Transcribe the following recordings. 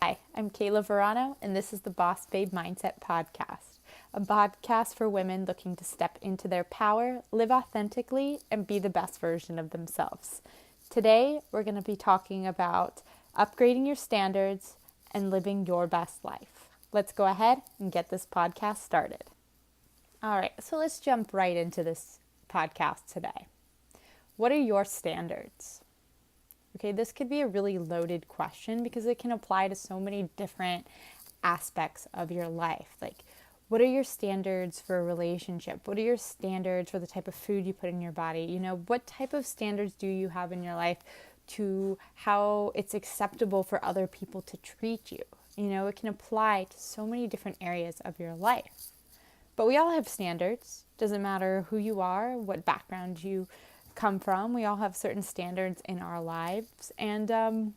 Hi, I'm Kaila Varano, and this is the Boss Babe Mindset Podcast, a podcast for women looking to step into their power, live authentically, and be the best version of themselves. Today, we're going to be talking about upgrading your standards and living your best life. Let's go ahead and get this podcast started. All right, so let's jump right into this podcast today. What are your standards? Okay, this could be a really loaded question because it can apply to so many different aspects of your life. Like, what are your standards for a relationship? What are your standards for the type of food you put in your body? You know, what type of standards do you have in your life to how it's acceptable for other people to treat you? You know, it can apply to so many different areas of your life. But we all have standards. Doesn't matter who you are, what background you come from. We all have certain standards in our lives. And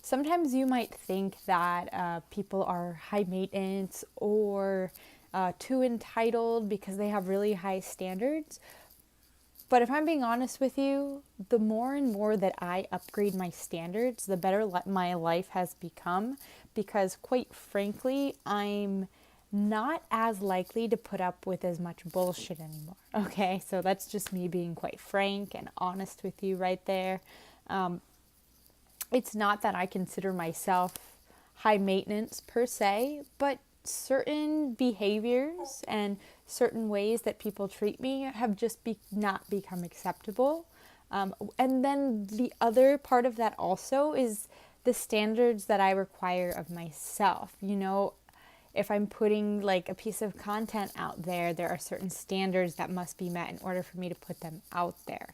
sometimes you might think that people are high maintenance or too entitled because they have really high standards. But if I'm being honest with you, the more and more that I upgrade my standards, the better my life has become, because quite frankly, I'm not as likely to put up with as much bullshit anymore. Okay, so that's just me being quite frank and honest with you right there. It's not that I consider myself high maintenance per se, but certain behaviors and certain ways that people treat me have just not become acceptable. And then the other part of that also is the standards that I require of myself. You know, if I'm putting like a piece of content out there, there are certain standards that must be met in order for me to put them out there.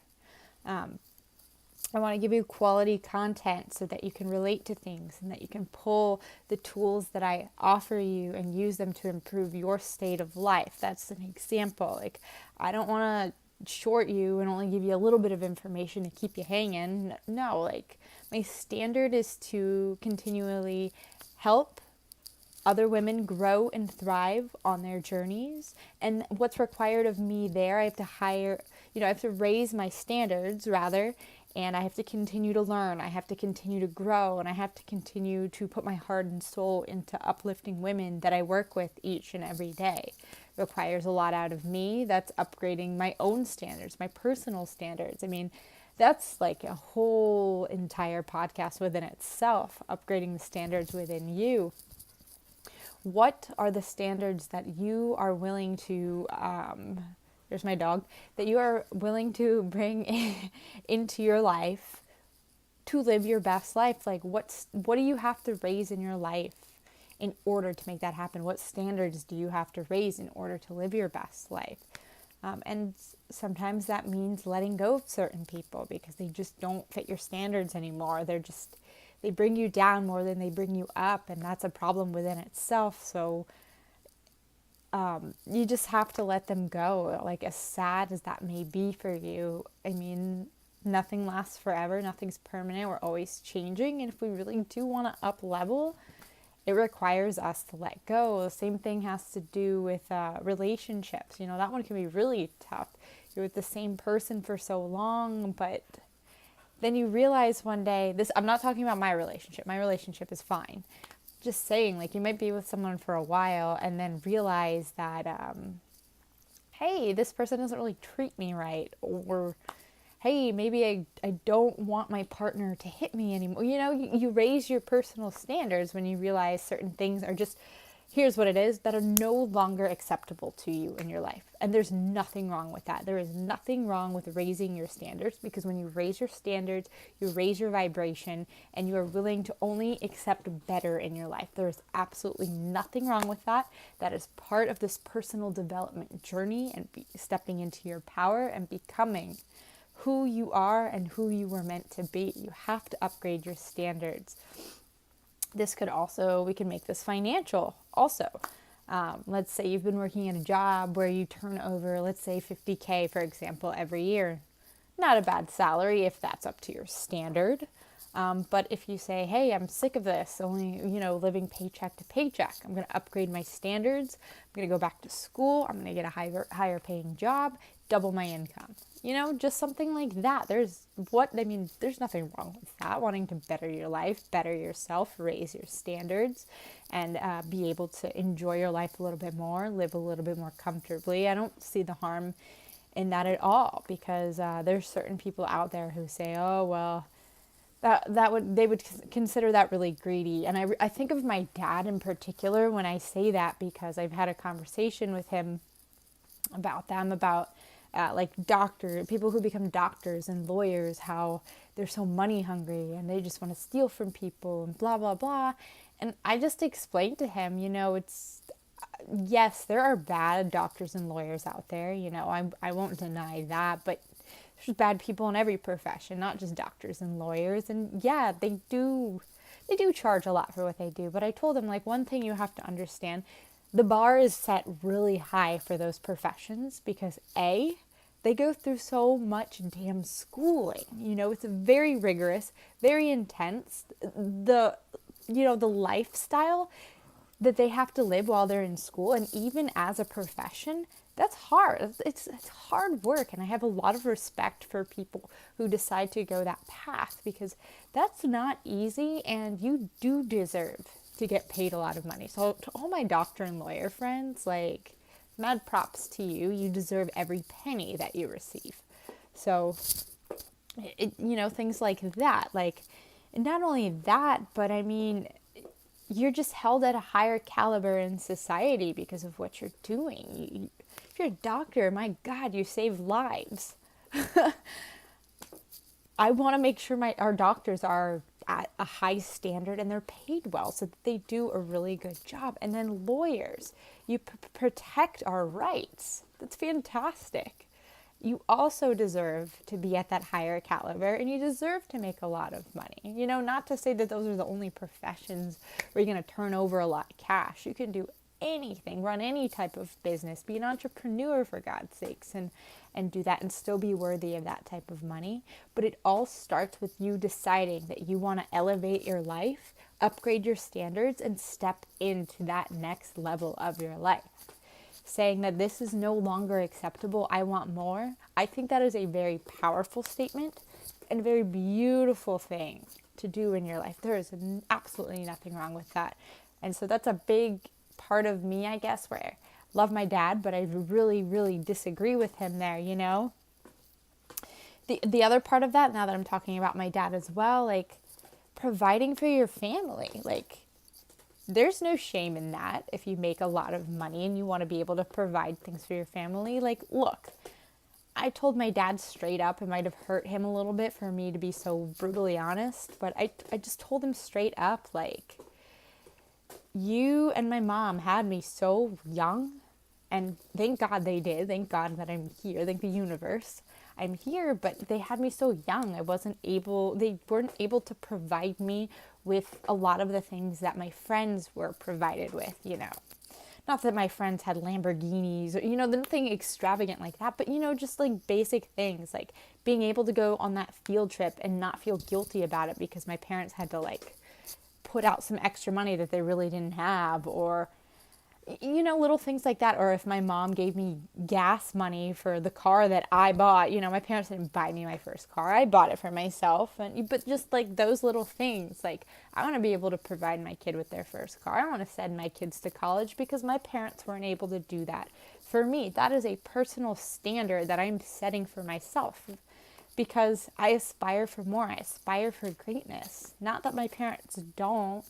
I want to give you quality content so that you can relate to things and that you can pull the tools that I offer you and use them to improve your state of life. That's an example. Like, I don't want to short you and only give you a little bit of information to keep you hanging. No, like, my standard is to continually help other women grow and thrive on their journeys. And what's required of me there, I have to raise my standards rather, and I have to continue to learn. I have to continue to grow, and I have to continue to put my heart and soul into uplifting women that I work with each and every day. It requires a lot out of me. That's upgrading my own standards, my personal standards. I mean, that's like a whole entire podcast within itself, upgrading the standards within you. What are the standards that you are willing to, there's my dog, that you are willing to bring into your life to live your best life? Like, what do you have to raise in your life in order to make that happen? What standards do you have to raise in order to live your best life? And sometimes that means letting go of certain people because they just don't fit your standards anymore. They bring you down more than they bring you up, and that's a problem within itself. So you just have to let them go, like, as sad as that may be for you. I mean, nothing lasts forever, nothing's permanent, we're always changing, and if we really do want to up level, it requires us to let go. The same thing has to do with relationships. You know, that one can be really tough. You're with the same person for so long, but then you realize one day, I'm not talking about my relationship. My relationship is fine. Just saying, like, you might be with someone for a while and then realize that, hey, this person doesn't really treat me right. Or, hey, maybe I don't want my partner to hit me anymore. You know, you raise your personal standards when you realize certain things are just, here's what it is, that are no longer acceptable to you in your life. And there's nothing wrong with that. There is nothing wrong with raising your standards, because when you raise your standards, you raise your vibration, and you are willing to only accept better in your life. There is absolutely nothing wrong with that. That is part of this personal development journey and stepping into your power and becoming who you are and who you were meant to be. You have to upgrade your standards. This could also, we can make this financial also. Let's say you've been working at a job where you turn over, let's say $50K, for example, every year. Not a bad salary if that's up to your standard. But if you say, hey, I'm sick of this, only, living paycheck to paycheck, I'm going to upgrade my standards. I'm going to go back to school. I'm going to get a higher paying job, double my income. Just something like that. There's nothing wrong with that. Wanting to better your life, better yourself, raise your standards, and be able to enjoy your life a little bit more, live a little bit more comfortably. I don't see the harm in that at all, because there's certain people out there who say, oh, well, they would consider that really greedy. And I think of my dad in particular when I say that, because I've had a conversation with him about people who become doctors and lawyers, how they're so money hungry and they just want to steal from people and blah, blah, blah. And I just explained to him, yes, there are bad doctors and lawyers out there. I won't deny that, but there's bad people in every profession, not just doctors and lawyers. And yeah, they do charge a lot for what they do. But I told him, one thing you have to understand, the bar is set really high for those professions because they go through so much damn schooling. It's very rigorous, very intense. The lifestyle that they have to live while they're in school, and even as a profession, that's hard. It's hard work, and I have a lot of respect for people who decide to go that path, because that's not easy, and you do deserve to get paid a lot of money. So to all my doctor and lawyer friends, mad props to you. You deserve every penny that you receive. So, things like that. And not only that, but you're just held at a higher caliber in society because of what you're doing. If you're a doctor, my God, you save lives. I want to make sure our doctors are at a high standard and they're paid well so that they do a really good job. And then lawyers, you protect our rights. That's fantastic. You also deserve to be at that higher caliber, and you deserve to make a lot of money. Not to say that those are the only professions where you're going to turn over a lot of cash. You can do anything, run any type of business, be an entrepreneur for God's sakes, and do that and still be worthy of that type of money. But it all starts with you deciding that you want to elevate your life, upgrade your standards, and step into that next level of your life. Saying that this is no longer acceptable, I want more. I think that is a very powerful statement and a very beautiful thing to do in your life. There is absolutely nothing wrong with that. And so that's a big part of me, I guess, where I love my dad, but I really, really disagree with him there, The other part of that, now that I'm talking about my dad as well, providing for your family, there's no shame in that. If you make a lot of money and you want to be able to provide things for your family, look, I told my dad straight up. It might have hurt him a little bit for me to be so brutally honest, but I just told him straight up, you and my mom had me so young, and thank God they did. Thank God that I'm here. Thank the universe. I'm here, but they had me so young. They weren't able to provide me with a lot of the things that my friends were provided with, Not that my friends had Lamborghinis or, nothing extravagant like that, but, just basic things, being able to go on that field trip and not feel guilty about it because my parents had to put out some extra money that they really didn't have, or little things like that. Or if my mom gave me gas money for the car that I bought, my parents didn't buy me my first car. I bought it for myself. But just those little things, I want to be able to provide my kid with their first car. I want to send my kids to college because my parents weren't able to do that for me. That is a personal standard that I'm setting for myself, because I aspire for more. I aspire for greatness. Not that my parents don't.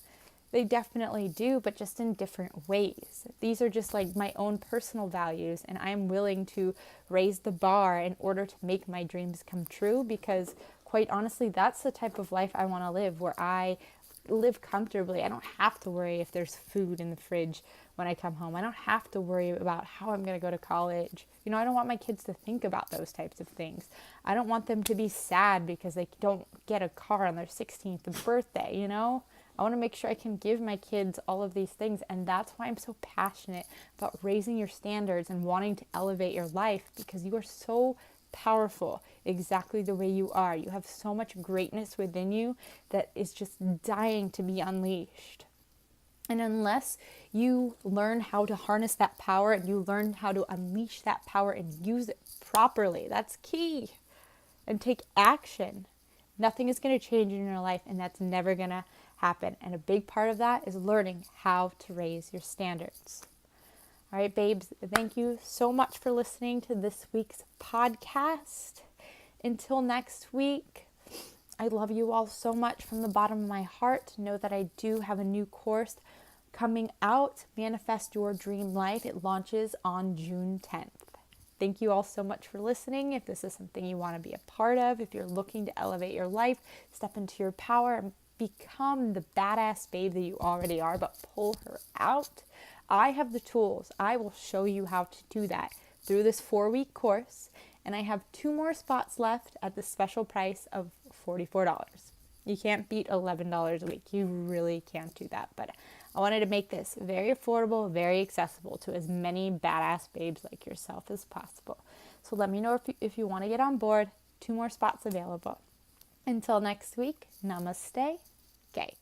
They definitely do, but just in different ways. These are just my own personal values, and I'm willing to raise the bar in order to make my dreams come true, because quite honestly, that's the type of life I want to live, where I live comfortably. I don't have to worry if there's food in the fridge when I come home. I don't have to worry about how I'm going to go to college. I don't want my kids to think about those types of things. I don't want them to be sad because they don't get a car on their 16th birthday, I want to make sure I can give my kids all of these things, and that's why I'm so passionate about raising your standards and wanting to elevate your life, because you are so powerful exactly the way you are. You have so much greatness within you that is just dying to be unleashed. And unless you learn how to harness that power and you learn how to unleash that power and use it properly, that's key, and take action, nothing is going to change in your life, and that's never going to happen. And a big part of that is learning how to raise your standards. All right, babes, thank you so much for listening to this week's podcast. Until next week, I love you all so much from the bottom of my heart. Know that I do have a new course coming out, Manifest Your Dream Life. It launches on June 10th. Thank you all so much for listening. If this is something you want to be a part of, if you're looking to elevate your life, step into your power, and become the badass babe that you already are, but pull her out, I have the tools. I will show you how to do that through this 4-week course. And I have 2 more spots left at the special price of $44. You can't beat $11 a week. You really can't do that. But I wanted to make this very affordable, very accessible to as many badass babes like yourself as possible. So let me know if you want to get on board. 2 more spots available. Until next week, namaste, gay.